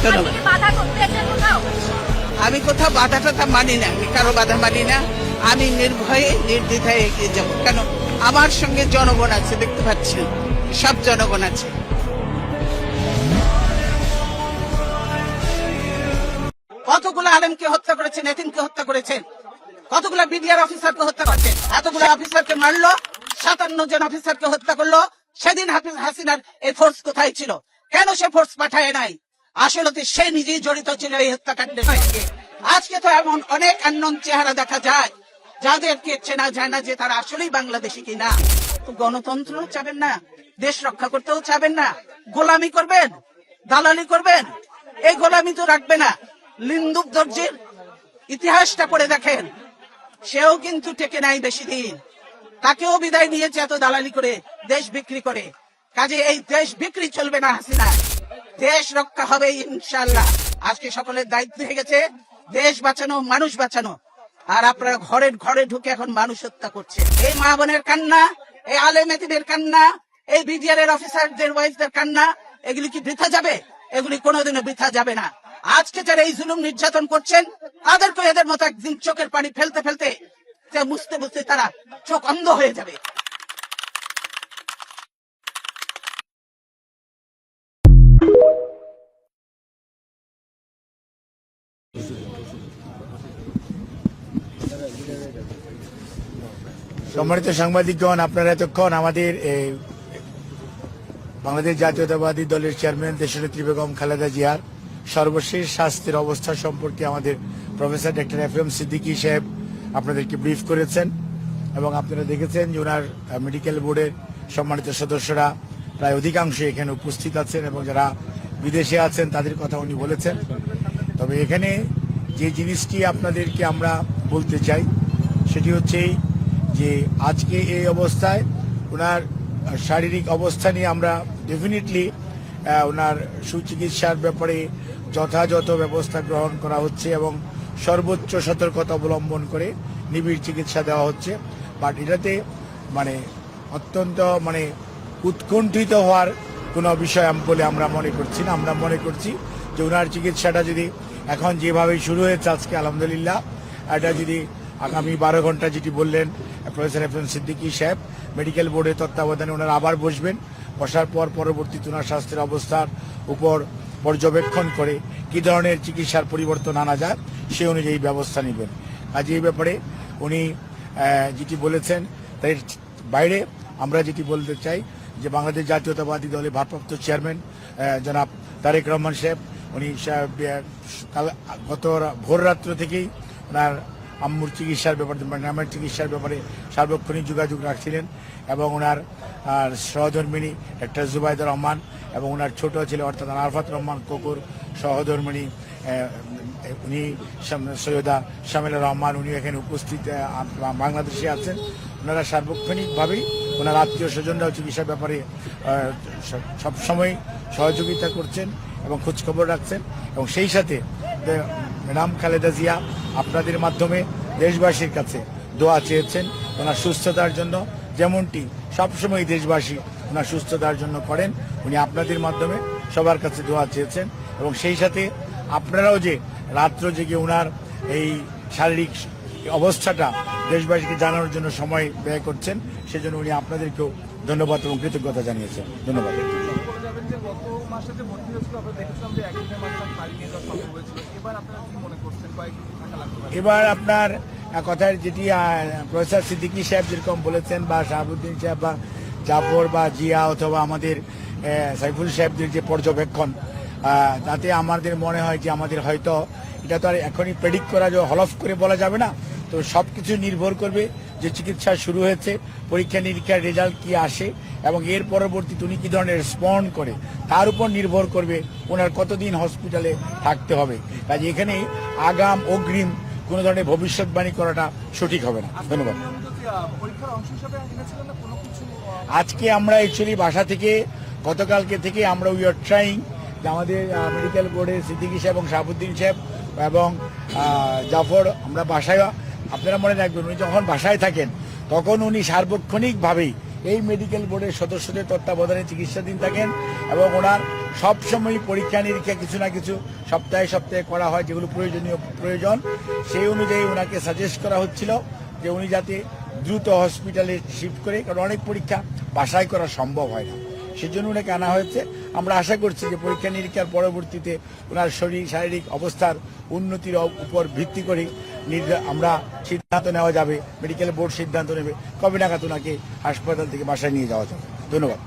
ধন্যবাদ। আমি কোথাও বাধা টাধা মানি না, আমি কারো বাধা মানি না। আমি নির্ভয়ে নির্দ্বিধায় এগিয়ে যাব, কেন আমার সঙ্গে জনগণ আছে, দেখতে পাচ্ছি সব জনগণ আছে। কতগুলো আলেমকে হত্যা করেছেন, এতিমকে হত্যা করেছেন, কতগুলো বিডিআর অফিসারকে হত্যা করেছেন, এতগুলো অফিসারকে মারলো, 57 জন অফিসারকে হত্যা করলো। সেদিন হাসিনার এই ফোর্স কোথায় ছিল? কেন সে ফোর্স পাঠায় নাই? আসলে তো সে নিজেই জড়িত ছিল এই হত্যাকাণ্ডে। আজকে তো এমন অনেক আননোন চেহারা দেখা যায় যাদেরকে চেনা যায় না যে তারা আসলেই বাংলাদেশি কিনা। গণতন্ত্র চাবেন না, দেশ রক্ষা করতেও চাবেন না, গোলামি করবেন, দালালি করবেন। এই গোলামি তো রাখবে না। লিন্দুক দর্জির ইতিহাসটা পড়ে দেখেন, সেও কিন্তু টেকে নাই বেশি দিন, তাকেও বিদায় নিয়েছে এত দালালি করে, দেশ বিক্রি করে। কাজে এই দেশ বিক্রি চলবে না হাসিনা, দেশ রক্ষা হবে ইনশাআল্লাহ। আজকে সকলের দায়িত্ব হয়ে গেছে দেশ বাঁচানো, মানুষ বাঁচানো। আর আপনারা ঘরে ঘরে ঢুকে এখন মানুষ হত্যা করছে। এই মা বোনের কান্না, এই আলেম এতিমের কান্না, এই বিডিআর এর অফিসারদের ওয়াইফদের কান্না, এগুলি কি বৃথা যাবে? এগুলি কোনোদিনও বৃথা যাবে না। আজকে যারা এই জুলুম নির্যাতন করছেন তাদেরকে এদের মতো একদিন চোখের পানি ফেলতে ফেলতে বুঝতে বুঝতে তারা চোখ অন্ধ হয়ে যাবে। সম্মানিত সাংবাদিকগণ, আপনারা এতক্ষণ আমাদের বাংলাদেশ জাতীয়তাবাদী দলের চেয়ারম্যান দেশনেত্রী বেগম খালেদা জিয়ার সর্বশেষ স্বাস্থ্যের অবস্থা সম্পর্কে আমাদের professor doctor F M Siddiqui সাহেব আপনাদেরকে ব্রিফ করেছেন এবং আপনারা দেখেছেন যে ওনার মেডিকেল বোর্ডের সম্মানিত সদস্যরা প্রায় অধিকাংশ এখানে উপস্থিত আছেন এবং যারা বিদেশে আছেন তাদের কথা উনি বলেছেন। তবে এখানে যে জিনিসটি আপনাদেরকে আমরা বলতে চাই সেটি হচ্ছে যে আজকে এই অবস্থায় ওনার শারীরিক অবস্থা নিয়ে আমরা ডেফিনেটলি ওনার সুচিকিৎসার ব্যাপারে যথাযথ ব্যবস্থা গ্রহণ করা হচ্ছে এবং সর্বোচ্চ সতর্কতা অবলম্বন করে নিবিড় চিকিৎসা দেওয়া হচ্ছে। বাট এটাতে অত্যন্ত উৎকণ্ঠিত হওয়ার কোনো বিষয় বলে আমরা মনে করছি না। আমরা মনে করছি যে ওনার চিকিৎসাটা যদি এখন যেভাবে শুরু হয়েছে আজকে আলহামদুলিল্লাহ, এটা যদি আগামী 12 ঘন্টা যেটি বললেন প্রফেসর এফ এম সিদ্দিকী সাহেব, মেডিকেল বোর্ডের তত্ত্বাবধানে ওনারা আবার বসার পর পরবর্তীতে ওনার স্বাস্থ্যের অবস্থার উপর পর্যবেক্ষণ করে কী ধরনের চিকিৎসার পরিবর্তন আনা যায় সে অনুযায়ী ব্যবস্থা নেবেন। আজ এই ব্যাপারে উনি যেটি বলেছেন তার বাইরে আমরা যেটি বলতে চাই যে বাংলাদেশ জাতীয়তাবাদী দলের ভারপ্রাপ্ত চেয়ারম্যান জনাব তারেক রহমান সাহেব, উনি গত ভোর রাত্র থেকেই ওনার আম্মুর চিকিৎসার ব্যাপারে, নামের চিকিৎসার ব্যাপারে সার্বক্ষণিক যোগাযোগ রাখছিলেন এবং ওনার সহধর্মিণী ডক্টর জুবাইদুর রহমান এবং ওনার ছোট ছেলে অর্থাৎ আরফাত রহমান কোকুর সহধর্মিণী উনি সৈয়দা শামিলা রহমান, উনি এখানে উপস্থিত বাংলাদেশে আছেন। ওনারা সার্বক্ষণিকভাবেই ওনার আত্মীয় স্বজনরাও চিকিৎসার ব্যাপারে সবসময় সহযোগিতা করছেন এবং খোঁজখবর রাখছেন এবং সেই সাথে ম্যাডাম খালেদা জিয়া আপনাদের মাধ্যমে দেশবাসীর কাছে দোয়া চেয়েছেন ওনার সুস্থতার জন্য, যেমনটি সবসময় দেশবাসী ওনার সুস্থতার জন্য করেন। উনি আপনাদের মাধ্যমে সবার কাছে দোয়া চেয়েছেন এবং সেই সাথে আপনারাও যে রাত্র জেগে ওনার এই শারীরিক অবস্থাটা দেশবাসীকে জানানোর জন্য সময় ব্যয় করছেন, সেজন্য উনি আপনাদেরকেও ধন্যবাদ এবং কৃতজ্ঞতা জানিয়েছেন। ধন্যবাদ। এবার আপনার কথার যেটি প্রফেসর সিদ্দিকী সাহেব যেরকম বলেছেন বা শাহাবুদ্দিন সাহেব বা জাফর বা জিয়া অথবা আমাদের সাইফুল সাহেবদের যে পর্যবেক্ষণ, তাতে আমাদের মনে হয় যে আমাদের হয়তো এটা তো আর এখনই প্রেডিক্ট করা হলফ করে বলা যাবে না। তো সব কিছু নির্ভর করবে যে চিকিৎসা শুরু হয়েছে, পরীক্ষা নিরীক্ষার রেজাল্ট কি আসে এবং এর পরবর্তীতে উনি কী ধরনের রেসপন্ড করে তার উপর নির্ভর করবে ওনার কতদিন হসপিটালে থাকতে হবে। কাজে এখানে আগাম অগ্রিম কোনো ধরনের ভবিষ্যৎবাণী করাটা সঠিক হবে না। ধন্যবাদ। আজকে আমরা অ্যাকচুয়ালি বাসা থেকে গতকালকে থেকে আমরা উই আর ট্রাইং যে আমাদের মেডিকেল বোর্ডের সিদ্দিকী সাহেব এবং শাহাবুদ্দিন সাহেব এবং জাফর, আমরা বাসায়, আপনারা মনে রাখবেন উনি যখন বাসায় থাকেন তখন উনি সার্বক্ষণিকভাবেই এই মেডিকেল বোর্ডের সদস্যদের তত্ত্বাবধানে চিকিৎসাধীন থাকেন এবং ওনার সবসময় পরীক্ষা নিরীক্ষা কিছু না কিছু সপ্তাহে সপ্তাহে করা হয়, যেগুলো প্রয়োজন সেই অনুযায়ী ওনাকে সাজেস্ট করা হচ্ছিল যে উনি যাতে দ্রুত হসপিটালে শিফট করে, কারণ অনেক পরীক্ষা বাসায় করা সম্ভব হয় না, সেজন্য ওনাকে আনা হয়েছে। আমরা আশা করছি যে পরীক্ষা নিরীক্ষার পরবর্তীতে ওনার শারীরিক অবস্থার উন্নতির উপর ভিত্তি করে আমরা সিদ্ধান্ত নেওয়া যাবে, মেডিকেল বোর্ড সিদ্ধান্ত নেবে কবে নাগাদ ওনাকে হাসপাতাল থেকে বাসায় নিয়ে যাওয়া যাবে। ধন্যবাদ।